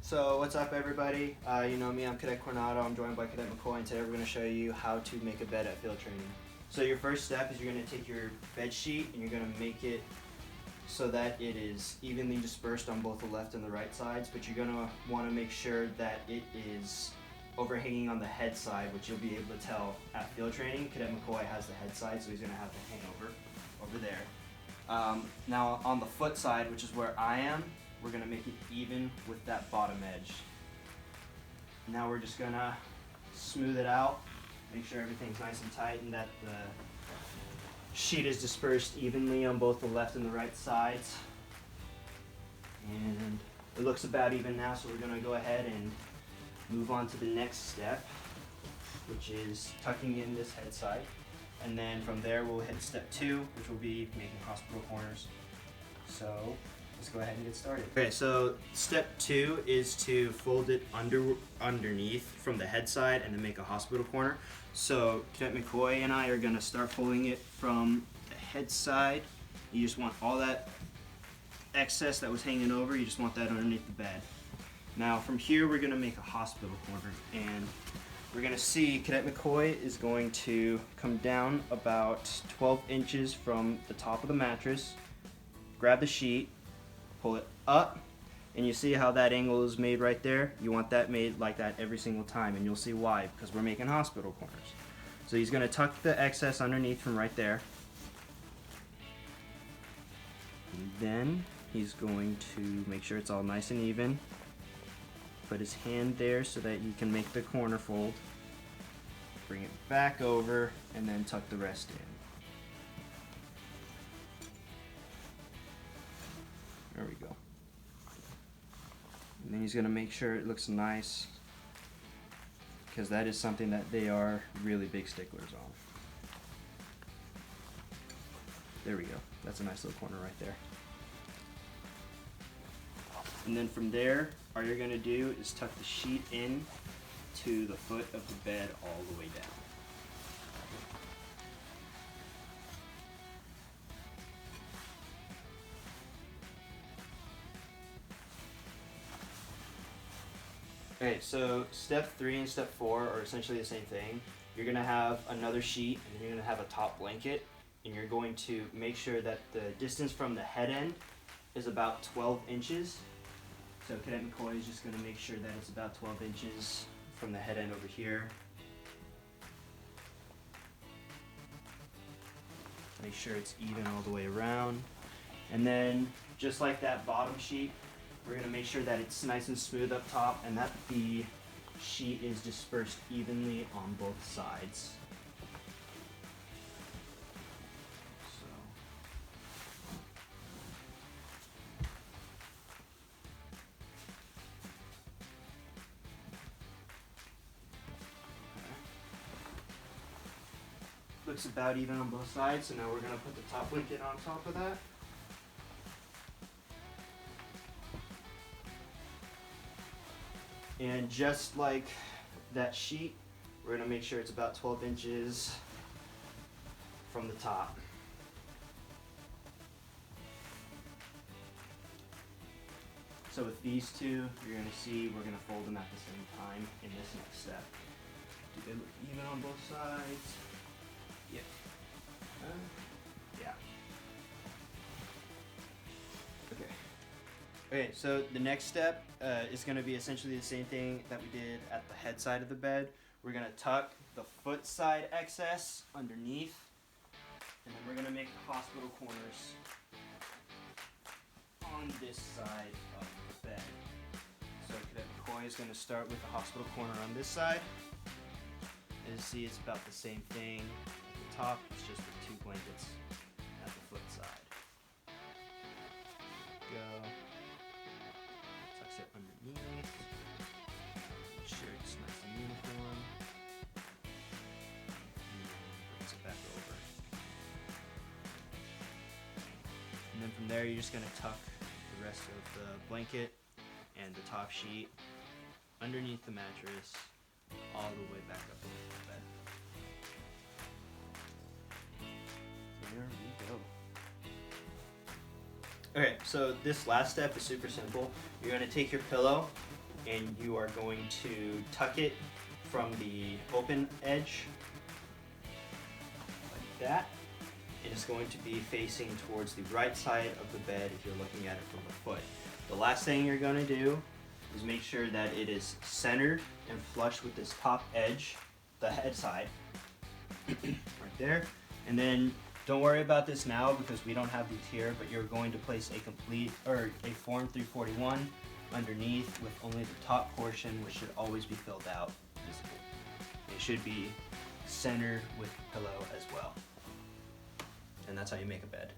So what's up everybody? You know me, I'm Cadet Coronado, I'm joined by Cadet McCoy, and today we're going to show you how to make a bed at field training. So your first step is you're going to take your bed sheet and you're going to make it so that it is evenly dispersed on both the left and the right sides, but you're going to want to make sure that it is overhanging on the head side, which you'll be able to tell at field training. Cadet McCoy has the head side, so he's going to have the hangover over there. Now on the foot side, which is where I am, we're going to make it even with that bottom edge. Now we're just going to smooth it out, make sure everything's nice and tight and that the sheet is dispersed evenly on both the left and the right sides. And it looks about even now, so we're going to go ahead and move on to the next step, which is tucking in this head side. And then from there we'll hit step 2, which will be making hospital corners. So let's go ahead and get started. Okay, so step 2 is to fold it underneath from the head side and then make a hospital corner. So Cadet McCoy and I are going to start folding it from the head side. You just want all that excess that was hanging over, you just want that underneath the bed. Now from here we're going to make a hospital corner, and we're going to see Cadet McCoy is going to come down about 12 inches from the top of the mattress, grab the sheet, pull it up, and you see how that angle is made right there? You want that made like that every single time, and you'll see why, because we're making hospital corners. So he's going to tuck the excess underneath from right there. And then he's going to make sure it's all nice and even. Put his hand there so that you can make the corner fold. Bring it back over and then tuck the rest in. There we go. And then he's going to make sure it looks nice, because that is something that they are really big sticklers on. There we go. That's a nice little corner right there. And then from there, all you're going to do is tuck the sheet in to the foot of the bed all the way down. Okay, so step 3 and step 4 are essentially the same thing. You're going to have another sheet and you're going to have a top blanket, and you're going to make sure that the distance from the head end is about 12 inches. So Cadet McCoy is just going to make sure that it's about 12 inches from the head end over here. Make sure it's even all the way around. And then, just like that bottom sheet, we're going to make sure that it's nice and smooth up top and that the sheet is dispersed evenly on both sides. Looks about even on both sides, so now we're going to put the top blanket on top of that. And just like that sheet, we're going to make sure it's about 12 inches from the top. So with these two, you're going to see we're going to fold them at the same time in this next step. Do they look even on both sides? Yeah. Yeah. Okay. Okay, so the next step is going to be essentially the same thing that we did at the head side of the bed. We're going to tuck the foot side excess underneath, and then we're going to make the hospital corners on this side of the bed. So Cadet McCoy is going to start with the hospital corner on this side. As you see, it's about the same thing. Top, it's just with 2 blankets at the foot side. Go. Tucks it underneath. Make sure it's nice and uniform. And then brings it back over. And then from there, you're just going to tuck the rest of the blanket and the top sheet underneath the mattress all the way back up over the bed. There we go. Okay, so this last step is super simple. You're going to take your pillow and you are going to tuck it from the open edge like that. It is going to be facing towards the right side of the bed if you're looking at it from the foot. The last thing you're going to do is make sure that it is centered and flush with this top edge, the head side, right there. And then don't worry about this now because we don't have these here, but you're going to place a Form 341 underneath with only the top portion, which should always be filled out visible. It should be centered with pillow as well. And that's how you make a bed.